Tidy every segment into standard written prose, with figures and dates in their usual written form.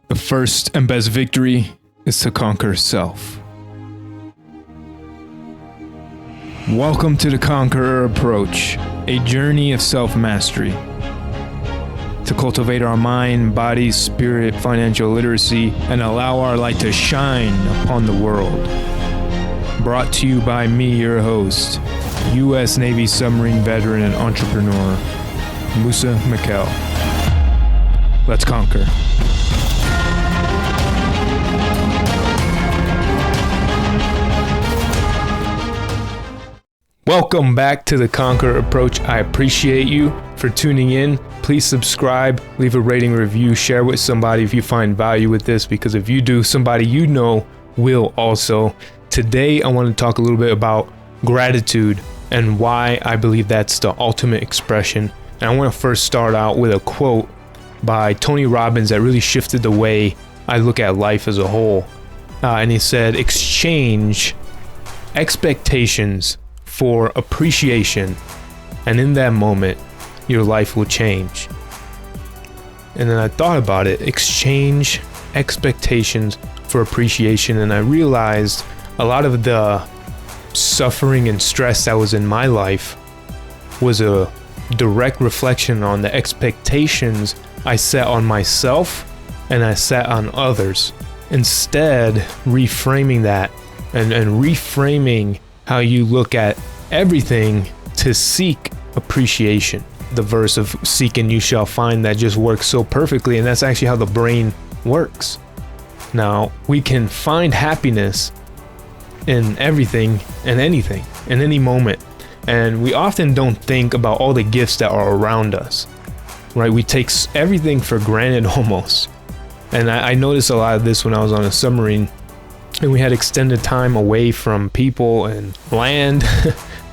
The first and best victory is to conquer self. Welcome to the Conqueror approach, a journey of self-mastery. To cultivate our mind, body, spirit, financial literacy, and allow our light to shine upon the world. Brought to you by me, your host, U.S. Navy submarine veteran and entrepreneur, Musa Mikkel. Let's conquer. Welcome back to the Conqueror approach. I appreciate you for tuning in. Please subscribe, leave a rating, review, share with somebody if you find value with this, because if you do, somebody you know will also. Today, I want to talk a little bit about gratitude and why I believe that's the ultimate expression. And I want to first start out with a quote by Tony Robbins that really shifted the way I look at life as a whole. And he said, exchange expectations for appreciation, and in that moment, your life will change. And then I thought about it, exchange expectations for appreciation, and I realized a lot of the suffering and stress that was in my life was a direct reflection on the expectations I set on myself and I set on others. Instead, reframing that and reframing how you look at everything to seek appreciation. The verse of seek and you shall find that just works so perfectly, and that's actually how the brain works. Now, we can find happiness in everything and anything, in any moment, and we often don't think about all the gifts that are around us, right? We take everything for granted almost. And I noticed a lot of this when I was on a submarine and we had extended time away from people and land.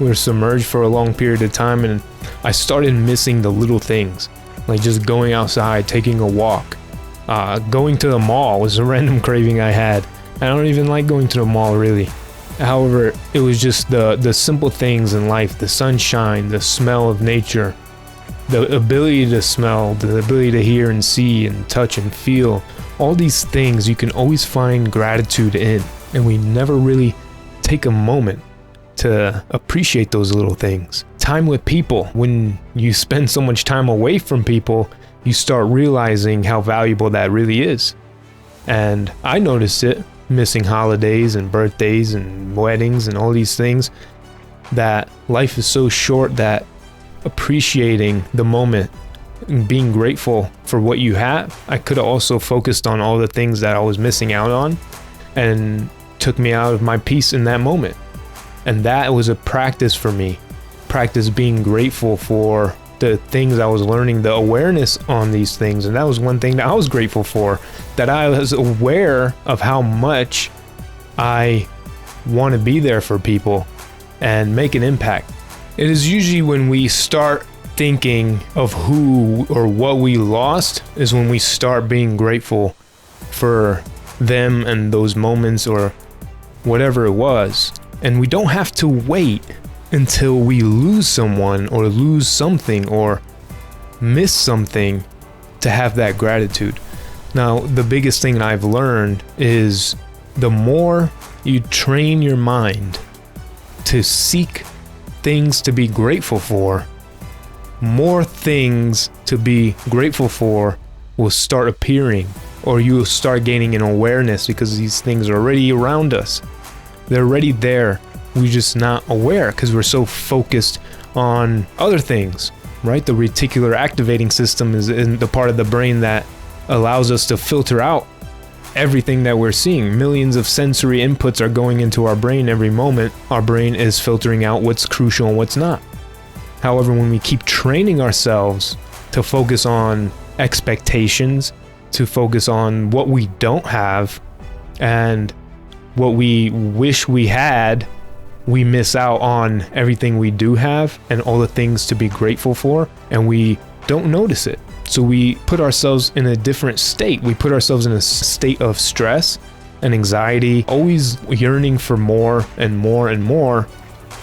We were submerged for a long period of time, and I started missing the little things, like just going outside, taking a walk. Going to the mall was a random craving I had. I don't even like going to the mall really. However, it was just the simple things in life, the sunshine, the smell of nature, the ability to smell, the ability to hear and see and touch and feel. All these things you can always find gratitude in, and we never really take a moment to appreciate those little things. Time with people. When you spend so much time away from people, you start realizing how valuable that really is. And I noticed it, missing holidays and birthdays and weddings and all these things, that life is so short that appreciating the moment and being grateful for what you have. I could have also focused on all the things that I was missing out on, and took me out of my peace in that moment. And that was a practice for me. Practice being grateful for the things I was learning, the awareness on these things. And that was one thing that I was grateful for, that I was aware of how much I want to be there for people and make an impact. It is usually when we start thinking of who or what we lost is when we start being grateful for them and those moments or whatever it was. And we don't have to wait until we lose someone or lose something or miss something to have that gratitude. Now, the biggest thing I've learned is the more you train your mind to seek things to be grateful for, more things to be grateful for will start appearing, or you will start gaining an awareness, because these things are already around us. They're already there. We're just not aware because we're so focused on other things, right? The reticular activating system is in the part of the brain that allows us to filter out everything that we're seeing. Millions of sensory inputs are going into our brain every moment. Our brain is filtering out what's crucial and what's not. However, when we keep training ourselves to focus on expectations, to focus on what we don't have and what we wish we had, we miss out on everything we do have and all the things to be grateful for, and we don't notice it. So we put ourselves in a different state. We put ourselves in a state of stress and anxiety, always yearning for more and more and more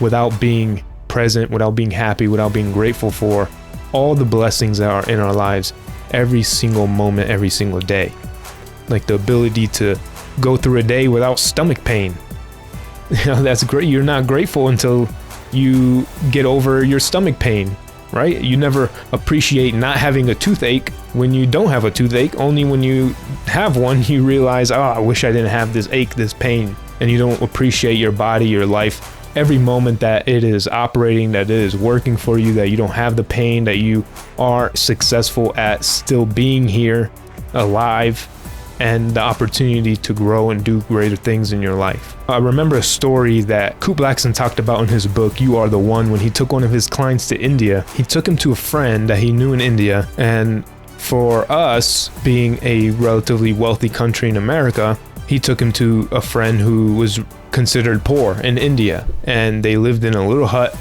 without being present, without being happy, without being grateful for all the blessings that are in our lives every single moment, every single day. like the ability to go through a day without stomach pain. That's great. You're not grateful until you get over your stomach pain, right? You never appreciate not having a toothache when you don't have a toothache. Only when you have one, you realize, oh, I wish I didn't have this ache, this pain. And you don't appreciate your body, your life, every moment that it is operating, that it is working for you, that you don't have the pain, that you are successful at still being here, alive, and the opportunity to grow and do greater things in your life. I remember a story that Coop Blackson talked about in his book, You Are the One, when he took one of his clients to India. He took him to a friend that he knew in India, and for us, being a relatively wealthy country in America, he took him to a friend who was considered poor in India, and they lived in a little hut,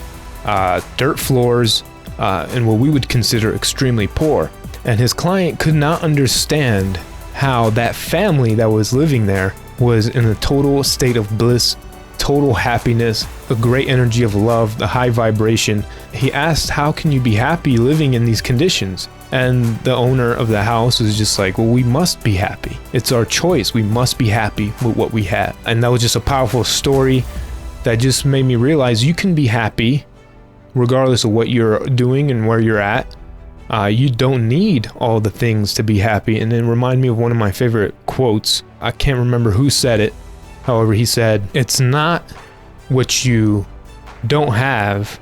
dirt floors, and what we would consider extremely poor. And his client could not understand how that family that was living there was in a total state of bliss, total happiness, a great energy of love, the high vibration. He asked, how can you be happy living in these conditions? And the owner of the house was just like, well, we must be happy. It's our choice. We must be happy with what we have. And that was just a powerful story that just made me realize you can be happy regardless of what you're doing and where you're at. You don't need all the things to be happy. And it reminded me of one of my favorite quotes. I can't remember who said it. However, he said, it's not what you don't have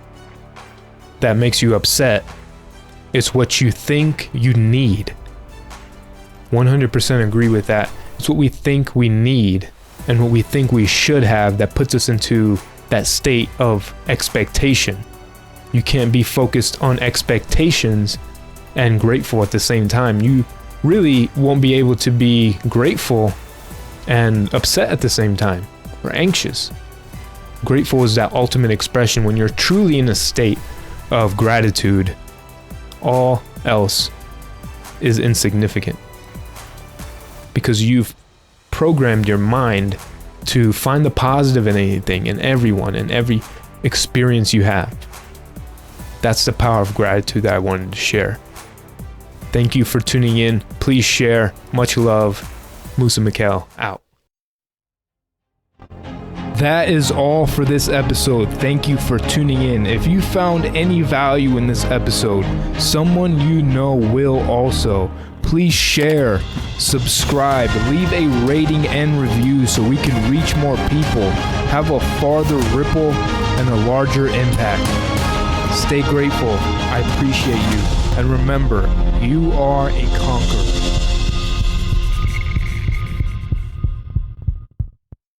that makes you upset. It's what you think you need. 100% agree with that. It's what we think we need and what we think we should have that puts us into that state of expectation. You can't be focused on expectations and grateful at the same time. You really won't be able to be grateful and upset at the same time, or anxious. Grateful is that ultimate expression when you're truly in a state of gratitude. All else is insignificant because you've programmed your mind to find the positive in anything, in everyone, in every experience you have. That's the power of gratitude that I wanted to share. Thank you for tuning in. Please share. Much love. Musa Mikhail out. That is all for this episode. Thank you for tuning in. If you found any value in this episode, someone you know will also. Please share, subscribe, leave a rating and review so we can reach more people, have a farther ripple, and a larger impact. Stay grateful. I appreciate you. And remember, you are a conqueror.